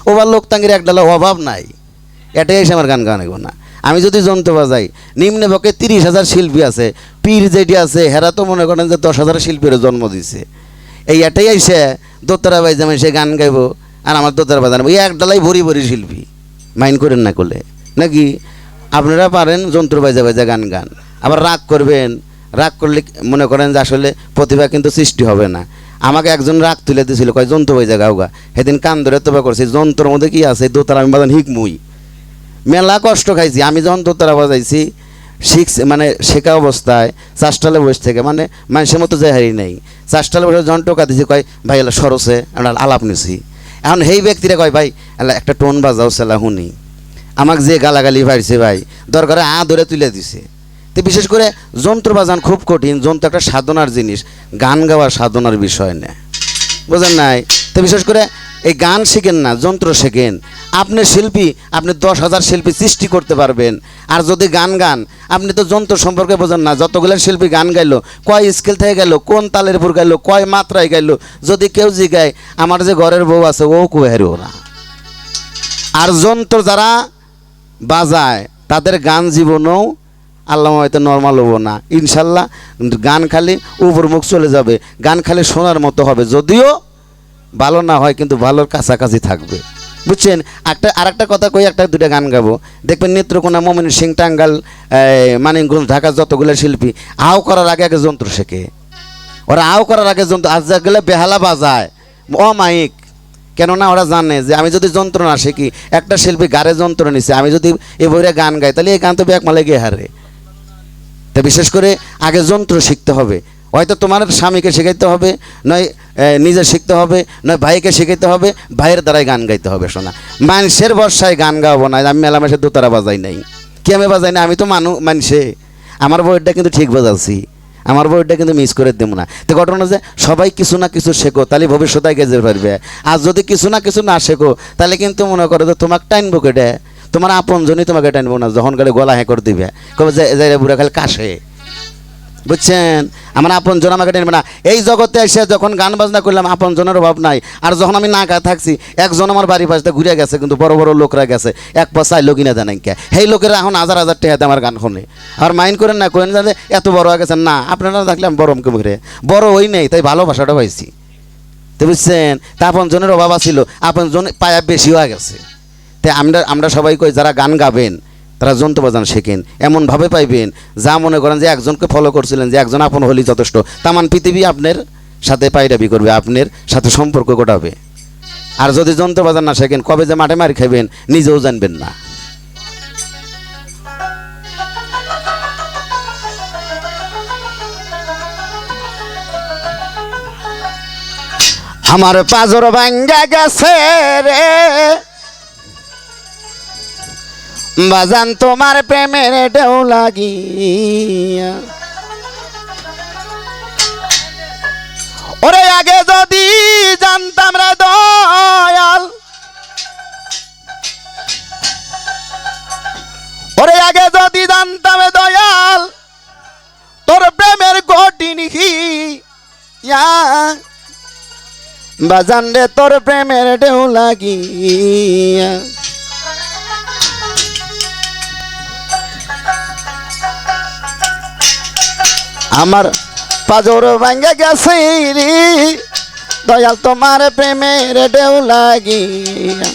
ওবার লোক তাঙ্গির একডালা অভাব নাই, এটাই এসে আমার গান গানাইব না। আমি যদি যন্ত্র বাজাই, নিম্নে পক্ষে 30,000 শিল্পী আছে, পীর যেটি আছে হেরা তো মনে করেন যে 10,000 শিল্পীর জন্ম দিছে। এই এটাই এসে দোতারা বাজামে সে গান গাইব আর আমার দোতারা বাজানো, এই একডালাই ভরি ভরি শিল্পী। মাইন্ড করেন না করলে নাকি? আপনারা পারেন যন্ত্র বাজা বাজা গান গান, আবার রাগ করবেন, রাগ করলে মনে করেন যে আসলে প্রতিভা কিন্তু সৃষ্টি হবে না। আমাকে একজন রাগ তুলে দিয়েছিল, কয় যন্ত্র বাজা গাওগা, সেদিন কান ধরে তোবা করছি, যন্ত্রের মধ্যে কি আছে দোতারা আমি বাজান হিকমুই, মেলা কষ্ট খাইছি। আমি যখন দোতারা বাজাইছি মানে শেখা অবস্থায় চাষটালে বসে থেকে মানে মানুষের মতো যে হারি নেই, চাষটালে বসে যখন টোকা দিছি, কয় ভাই এলা সরসে আমরা আলাপ নিছি। এখন সেই ব্যক্তিরা কয় ভাই এলা একটা টোন বাজাও সেলা শুনি। আমাকে যে গালাগালি পাইছে ভাই দরকারে ধরে তুলে দিছে। তো বিশেষ করে যন্ত্র বাজান খুব কঠিন, যন্ত্র একটা সাধনার জিনিস, গান গাওয়ার সাধনার বিষয় না, বুঝেন নাই? তো বিশেষ করে এই গান শেখেন না, যন্ত্র শেখেন। আপনি শিল্পী, আপনি 10,000 শিল্পী সৃষ্টি করতে পারবেন। আর যদি গান গান, আপনি তো যন্ত্র সম্পর্কে বোঝেন না। যতগুলো শিল্পী গান গাইলো, কয় স্কেল থেকে গেল, কোন তালের উপর গাইলো, কয় মাত্রায় গাইলো, যদি কেউ জিগায় আমার যে ঘরের বউ আছে ও কুহারি ওরা। আর যন্ত্র যারা বাজায় তাদের গান জীবনেও আল্লাহ হয়তো নর্মাল হবো না ইনশাল্লাহ। গান খালি উপর মুখ চলে যাবে, গান খালি শোনার মতো হবে, যদিও ভালো না হয় কিন্তু ভালোর কাছাকাছি থাকবে, বুঝছেন? আর একটা কথা কই, একটা দুটা গান গাবো, দেখবেন নেত্রকোনা, ময়মনসিংহ, টাঙ্গাইল, মানিকগঞ্জ, ঢাকা যতগুলো শিল্পী আও করার আগে আগে যন্ত্র শেখে। ওরা আও করার আগে যন্ত্র, আজ গেলে বেহালা বাজায় অমাইক, কেননা ওরা জানে যে আমি যদি যন্ত্র না শিখি, একটা শিল্পী গারে যন্ত্র নিছে, আমি যদি এ বইরে গান গাই তাহলে এই গান তো ব্যাকমালে গিয়ে হারে। তা বিশেষ করে আগে যন্ত্র শিখতে হবে। হয়তো তোমার স্বামীকে শেখাইতে হবে, নয় নিজে শিখতে হবে, নয় ভাইকে শেখাইতে হবে, ভাইয়ের দ্বারাই গান গাইতে হবে। শোনা, মানুষের বর্ষায় গান গাওয়াবো না। আমি মেলামেশার দোতারা বাজাই নাই, কি আমি বাজাই না? আমি তো মানুষে, আমার বইটা কিন্তু ঠিক বাজাচ্ছি, আমার বইটা কিন্তু মিস করে দেবো না। তো ঘটনা যে সবাই কিছু না কিছু শেখো, তাহলে ভবিষ্যতে গেজে পারবে। আর যদি কিছু না কিছু না শেখো, তাহলে কিন্তু মনে করো যে তোমাকে টাইনবো কেটে, তোমার আপনজনই তোমাকে টাইনবো না, যখন গেলে গলা হ্যাঁ করে দিবে, কবে যে বুড়া খালি কাশে, বুঝছেন? আমার আপনজন আমাকে টেনবে না। এই জগতে এসে যখন গান বাজনা করলাম আপনজনের অভাব নাই। আর যখন আমি নাকা থাকছি, একজন আমার বাড়ির পাশে ঘুরে গেছে, কিন্তু বড় বড় লোকরা গেছে, এক পয়সায় লোক কিনে দেন কে, সেই লোকেরা এখন হাজার হাজার টাকাতে আমার গান শুনে। আর মাইন্ড করেন না, করেন যে এত বড় হয়ে গেছেন না, আপনারা দেখলে আমি বড়মকে ঘুরে বড় হই নেই, তাই ভালোবাসাটা পাইছি। তো বুঝছেন, তা আপনজনের অভাব ছিল, আপনজন পায়া বেশি হয়ে গেছে। তাই আমরা সবাই কই যারা গান গাবেন তারা যন্ত্র বাজান শেখেন, এমনভাবে পাইবেন যা মনে করেন যে একজনকে ফলো করছিলেন, যে একজন আপন হলেই যথেষ্ট, তামান পৃথিবী আপনার সাথে পায়রাবি করবে, আপনার সাথে সম্পর্ক ঘটাবে। আর যদি যন্ত্র বাজান না শেখেন, কবে যে মাঠে মারি খাইবেন নিজেও জানবেন না। আমার পাজর ভাঙ্গা গেছে রে বাজান তোমার প্রেমের ঢেউ লাগিয়া, ওরে আগে যদি জানতাম রে দয়াল, ওরে আগে যদি জানতাম রে দয়াল, তোর প্রেমের কঠিন হিয়া, বাজান রে তোর প্রেমের ঢেউ লাগিয়া। আমার পাজর ভাঙ্গা গেছে রে দয়াল তোমার প্রেমের ঢেউ লাগিয়া।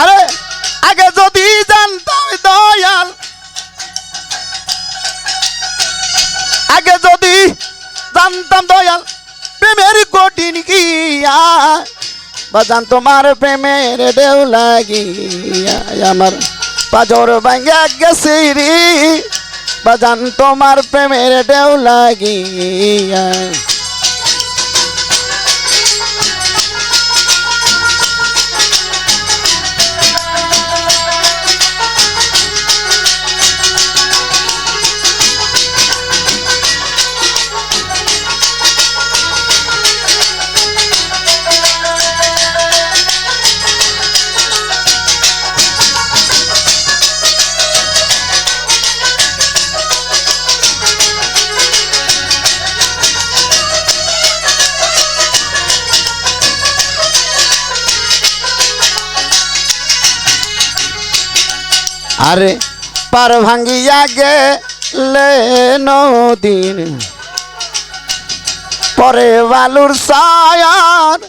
আরে আগে যদি জানতাম দয়াল, আগে যদি জানতাম দয়াল প্রেমের কঠিন কিয়া, বাজান তোমার প্রেমের ঢেউ লাগিয়া। আমার পাজর ভাঙ্গা গেছে রে বাজান তোমার প্রেমের ঢেউ লাগিয়া। আরে পার ভাঙ্গিয়া গেলে নদীর পরে বালুর সায়ার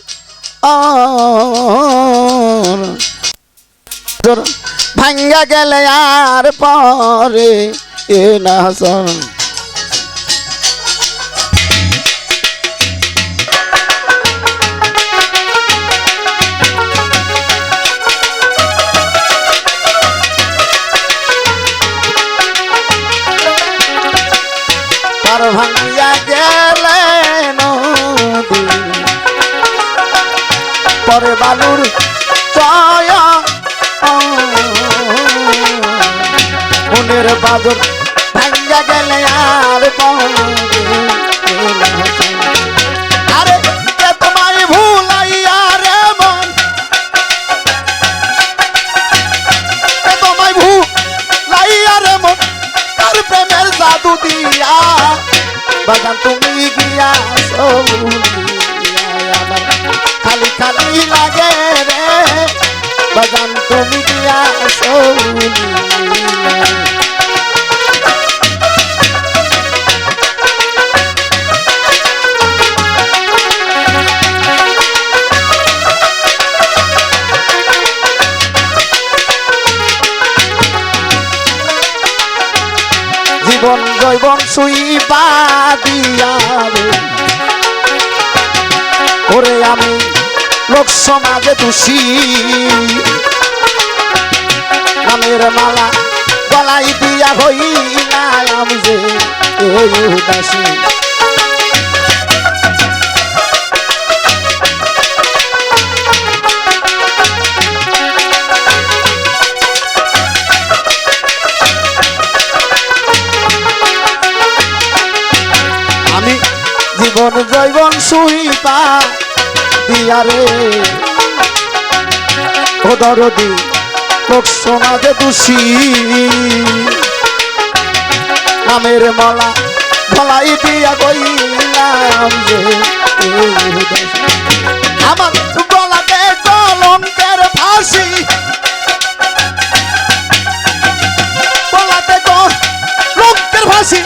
ভাঙ্গা গেলে আর পরে এ না ভাঙ্গিয়া গেলে নদী পরে বালুর ছায়া মনের বাদর ভাঙ্গা গেলে আর আরে তোমায় ভুলাইয়া রে মন তোমায় ভুলাইয়া রে মন তার প্রেমের জাদু দিয়া বাগান তুমি গিয়া আমার খালি খালি লাগে রে বাগান তুমি গিয়া জীবন জৈবন সুইবা দিয়া ওরে আমি লোক সমাজে দোষী আমের মালা গলাই দিয়া হইলাম যে উদাসী জীবন জৈবন সুইপা দিয়ারে ও দরদি লোক সমাজে দোষী নামের মালা গলাই দিয়া গইলাম যে আমার গলাতে কলঙ্কের ফাঁসি গলাতে কলঙ্কের ফাঁসি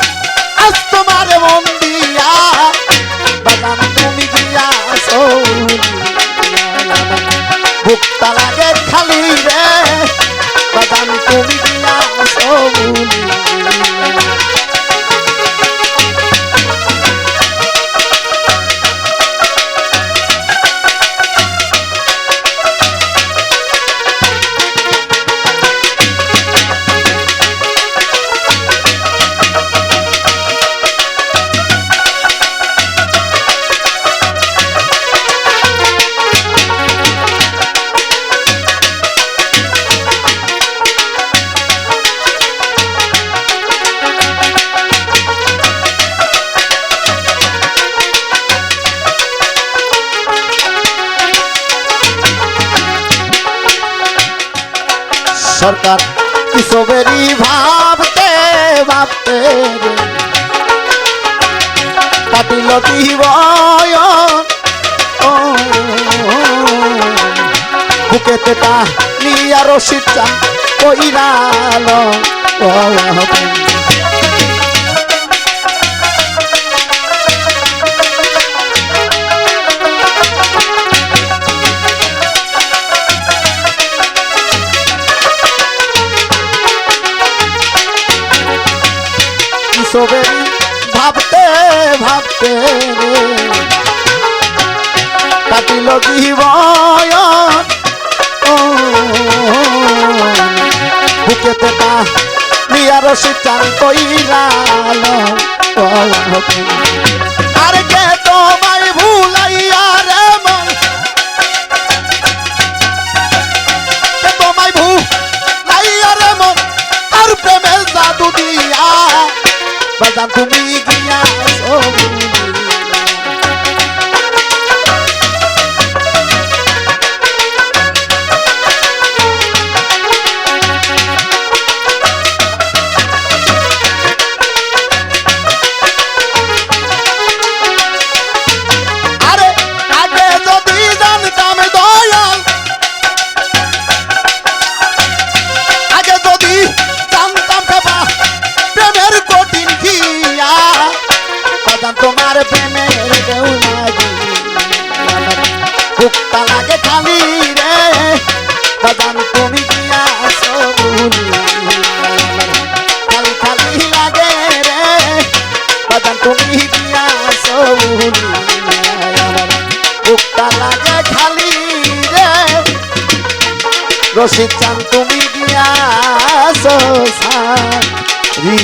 আজ তোমার মন দিয়া বাগান তুমি গিয়া বুকটা লাগে খালি রে বাগান তুমি গিয়া সরকার কিসবেরি ভাবতে ভাবতে কাটিল বুকেতে তা নিয়া রশিদ চান কইরাল কিসবেরি ভাবতে ভাবতে কাটিল জীবন বুকেতে তা নিয়া রশিদ চান কইরাল আর কে তোমায় ভুলাইয়া রে মন কে তোমায় ভুলাইয়া রে মন আর প্রেমের জাদু দিয়া বাজান তুমি গিয়া আরে আগে যদি জানতাম দয়াল আগে যদি বুকটা লাগে খালি রে বাজান তুমি গিয়াছো ভুলিয়া খালি খালি লাগে রে বাজান তুমি গিয়াছো ভুলিয়া বুকটা লাগে খালি রে রশিদ চান তুমি গিয়াছো সারি